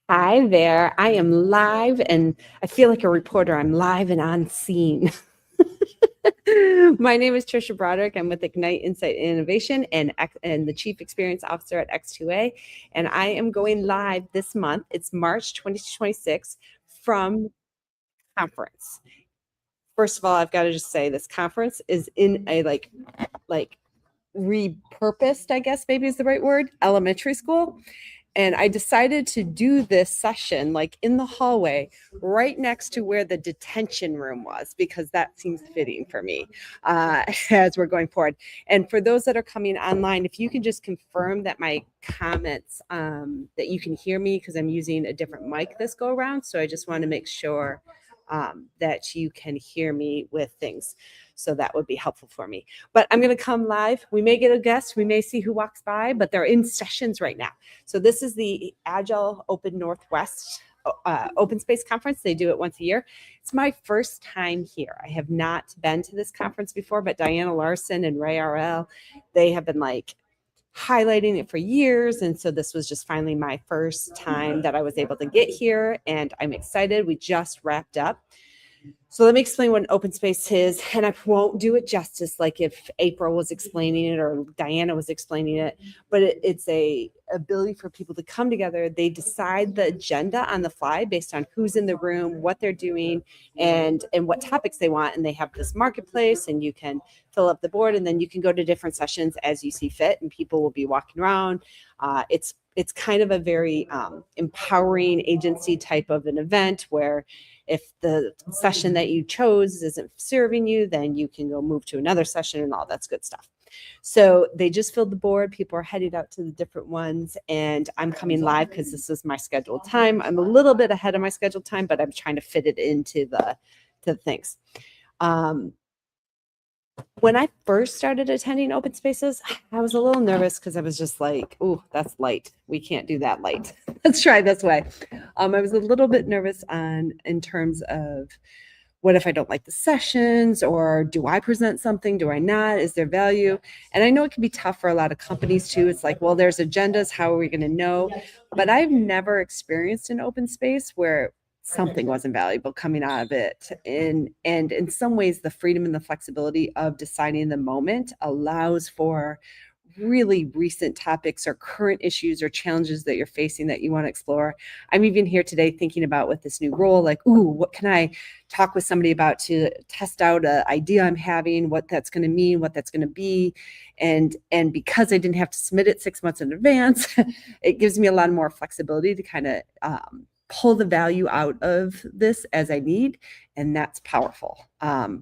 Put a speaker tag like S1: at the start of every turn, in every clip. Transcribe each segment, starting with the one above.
S1: Hi there. I am live and I feel like a reporter. I'm live and on scene. My name is Trisha Broderick. I'm with Ignite Insight and Innovation and the Chief Experience Officer at X2A. And I am going live this month. It's March 2026 from conference. First of all, I've got to just say this conference is in a like repurposed, I guess maybe is the right word, elementary school. And I decided to do this session like in the hallway right next to where the detention room was, because that seems fitting for me as we're going forward. And for those that are coming online, if you can just confirm that my comments, that you can hear me, because I'm using a different mic this go around. So I just want to make sure that you can hear me with things. So that would be helpful for me. But I'm going to come live. We may get a guest. We may see who walks by, but they're in sessions right now. So this is the Agile Open Northwest Open Space Conference. They do it once a year. It's my first time here. I have not been to this conference before, but Diana Larson and Ray RL, they have been like highlighting it for years. And so this was just finally my first time that I was able to get here, and I'm excited. We just wrapped up. So let me explain what an open space is, and I won't do it justice like if April was explaining it or Diana was explaining it, but it's a ability for people to come together. They decide the agenda on the fly based on who's in the room, what they're doing, and what topics they want. And they have this marketplace, and you can fill up the board, and then you can go to different sessions as you see fit, and people will be walking around. It's kind of a very empowering agency type of an event where if the session that you chose isn't serving you, then you can go move to another session and all that's good stuff. So they just filled the board. People are headed out to the different ones, and I'm coming live because this is my scheduled time. I'm a little bit ahead of my scheduled time, but I'm trying to fit it into the things. When I first started attending open spaces, I was a little nervous because I was just like, oh, that's light. We can't do that light. Let's try this way. I was a little bit nervous in terms of what if I don't like the sessions, or do I present something? Do I not? Is there value? And I know it can be tough for a lot of companies too. It's like, well, there's agendas. How are we going to know? But I've never experienced an open space where something wasn't valuable coming out of it. And in some ways, the freedom and the flexibility of deciding the moment allows for really recent topics or current issues or challenges that you're facing that you want to explore. I'm even here today thinking about with this new role, like, ooh, what can I talk with somebody about to test out an idea I'm having, what that's going to mean, what that's going to be. And because I didn't have to submit it 6 months in advance, it gives me a lot more flexibility to kind of pull the value out of this as I need. And that's powerful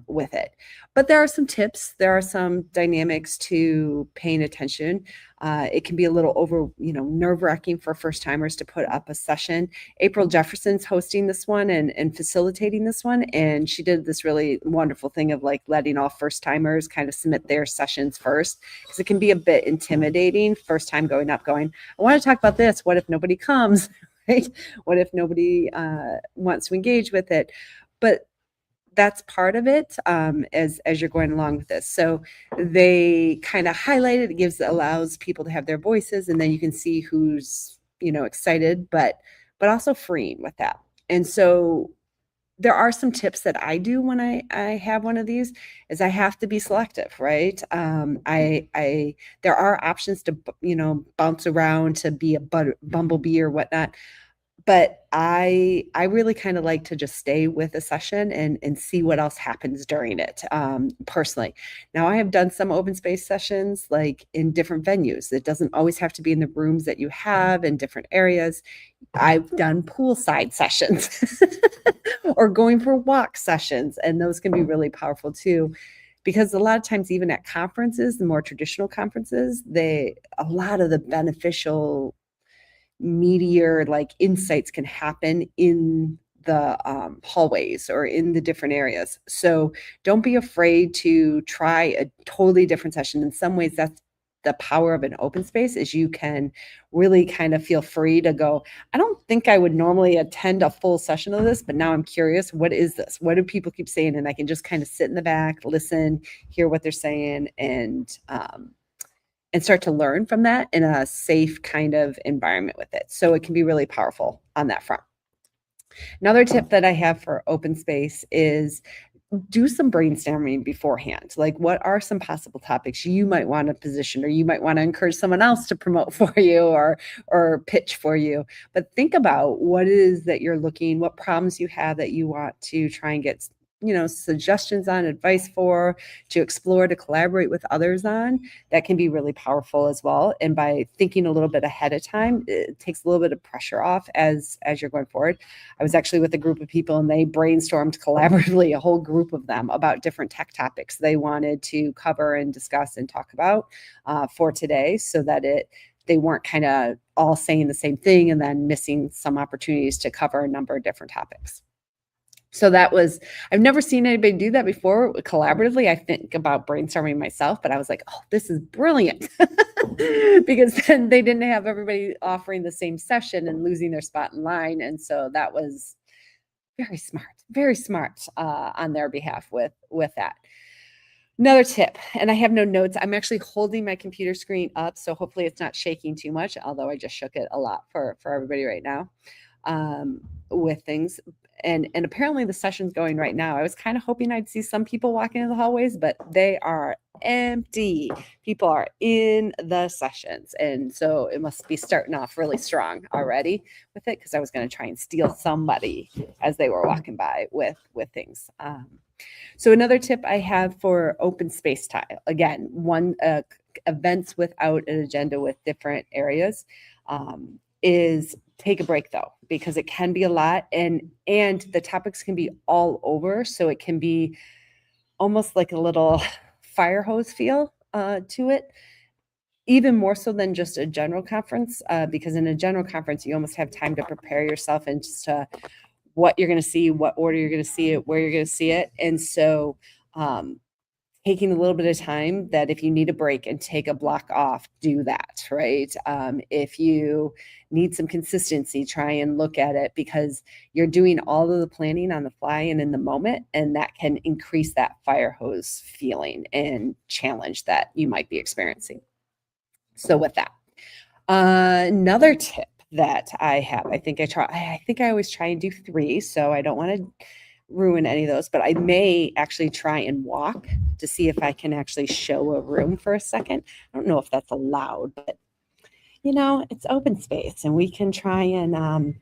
S1: with it. But there are some tips. There are some dynamics to paying attention. It can be a little nerve-wracking for first timers to put up a session. April Jefferson's hosting this one and facilitating this one. And she did this really wonderful thing of like letting all first timers kind of submit their sessions first, because it can be a bit intimidating first time going, I want to talk about this. What if nobody comes? Right? What if nobody wants to engage with it? But that's part of it as you're going along with this. So they kind of highlight it. It allows people to have their voices, and then you can see who's excited, but also freeing with that. And so there are some tips that I do when I have one of these, is I have to be selective, right? There are options to bounce around to be a bumblebee or whatnot. But I really kind of like to just stay with a session and see what else happens during it, personally. Now, I have done some open space sessions like in different venues. It doesn't always have to be in the rooms that you have in different areas. I've done poolside sessions or going for walk sessions, and those can be really powerful too. Because a lot of times, even at conferences, the more traditional conferences, a lot of the beneficial meteor like insights can happen in the hallways or in the different areas. So don't be afraid to try a totally different session. In some ways, that's the power of an open space, is you can really kind of feel free to go, I don't think I would normally attend a full session of this, but now I'm curious, what is this? What do people keep saying? And I can just kind of sit in the back, listen, hear what they're saying, and and start to learn from that in a safe kind of environment with it. So it can be really powerful on that front. Another tip that I have for open space is do some brainstorming beforehand. Like, what are some possible topics you might want to position, or you might want to encourage someone else to promote for you or pitch for you. But think about what it is that you're what problems you have that you want to try and get suggestions on, advice for, to explore, to collaborate with others on. That can be really powerful as well. And by thinking a little bit ahead of time, it takes a little bit of pressure off as you're going forward. I was actually with a group of people, and they brainstormed collaboratively, a whole group of them, about different tech topics they wanted to cover and discuss and talk about for today, so that they weren't kind of all saying the same thing and then missing some opportunities to cover a number of different topics. So I've never seen anybody do that before collaboratively. I think about brainstorming myself, but I was like, oh, this is brilliant. Because then they didn't have everybody offering the same session and losing their spot in line. And so that was very smart on their behalf with that. Another tip, and I have no notes. I'm actually holding my computer screen up, so hopefully it's not shaking too much, although I just shook it a lot for everybody right now with things. And apparently the session's going right now. I was kind of hoping I'd see some people walking in the hallways, but they are empty. People are in the sessions. And so it must be starting off really strong already with it, because I was going to try and steal somebody as they were walking by with things. So another tip I have for open space time, again, one events without an agenda with different areas, is take a break though, because it can be a lot, and the topics can be all over. So it can be almost like a little fire hose feel to it, even more so than just a general conference, because in a general conference, you almost have time to prepare yourself and just what you're going to see, what order you're going to see it, where you're going to see it. And so taking a little bit of time, that if you need a break and take a block off, do that, right? If you need some consistency, try and look at it, because you're doing all of the planning on the fly and in the moment, and that can increase that fire hose feeling and challenge that you might be experiencing. So with that, another tip that I have, I think I always try and do 3, so I don't want to ruin any of those, but I may actually try and walk to see if I can actually show a room for a second. I don't know if that's allowed, but it's open space and we can try and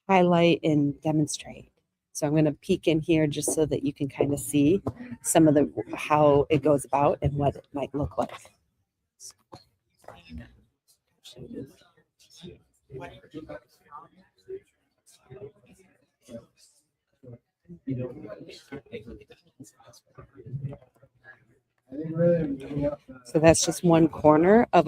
S1: highlight and demonstrate. So I'm going to peek in here just so that you can kind of see some of how it goes about and what it might look like. So that's just one corner of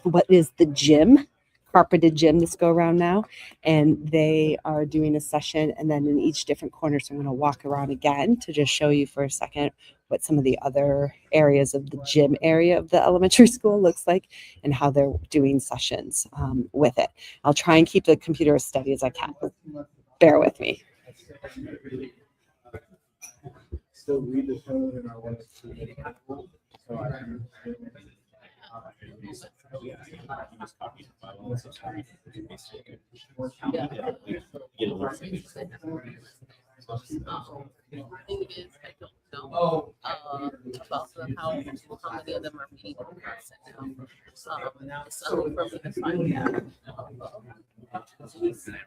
S1: what is the gym, carpeted gym this go around now, and they are doing a session, and then in each different corner, so I'm going to walk around again to just show you for a second what some of the other areas of the gym area of the elementary school looks like and how they're doing sessions with it. I'll try and keep the computer as steady as I can. Bear with me. Still read the code in our one.
S2: About how many of them are meeting in person now.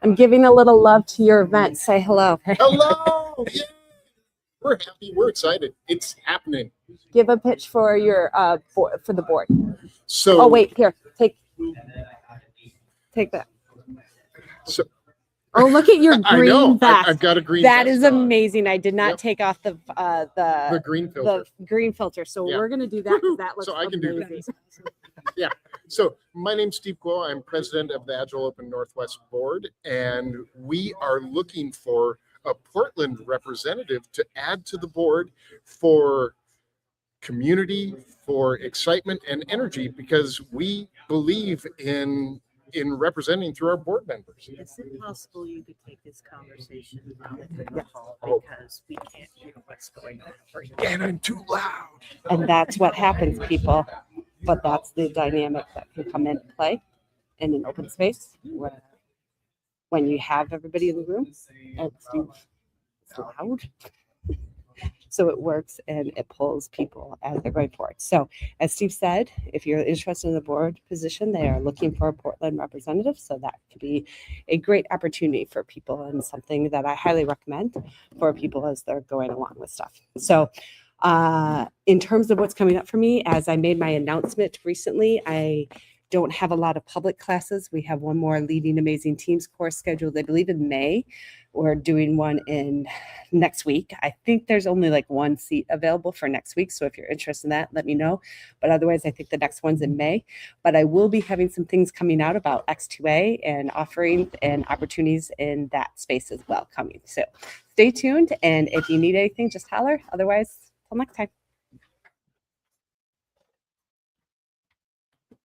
S1: I'm giving a little love to your event. Say hello.
S3: Hello. Yeah. We're happy. We're excited. It's happening.
S1: Give a pitch for your for the board.
S3: So.
S1: Oh wait, here. Take that.
S3: So.
S1: Oh, look at your green vest.
S3: I've got a green
S1: vest. That is
S3: on.
S1: amazing. I did not take off the
S3: green filter.
S1: The green filter. So we're gonna do that because that looks
S3: so I can
S1: amazing.
S3: do that. Yeah. So my name's Steve Quo. I'm president of the Agile Open Northwest Board, and we are looking for a Portland representative to add to the board for community, for excitement and energy, because we believe in representing through our board members.
S2: Is it possible you could take this conversation out of the hall, because we can't hear what's going on?
S3: And I'm too loud.
S1: And that's what happens, people. but that's the dynamic that can come into play in an open space where when you have everybody in the room and it's loud. So it works and it pulls people as they're going forward. So as Steve said, if you're interested in the board position, they are looking for a Portland representative. So that could be a great opportunity for people and something that I highly recommend for people as they're going along with stuff. So in terms of what's coming up for me, as I made my announcement recently, I don't have a lot of public classes. We have one more Leading Amazing Teams course scheduled, I believe, in May. We're doing one in next week. I think there's only like one seat available for next week. So if you're interested in that, let me know. But otherwise, I think the next one's in May. But I will be having some things coming out about X2A and offerings and opportunities in that space as well coming. So stay tuned. And if you need anything, just holler. Otherwise, till next time.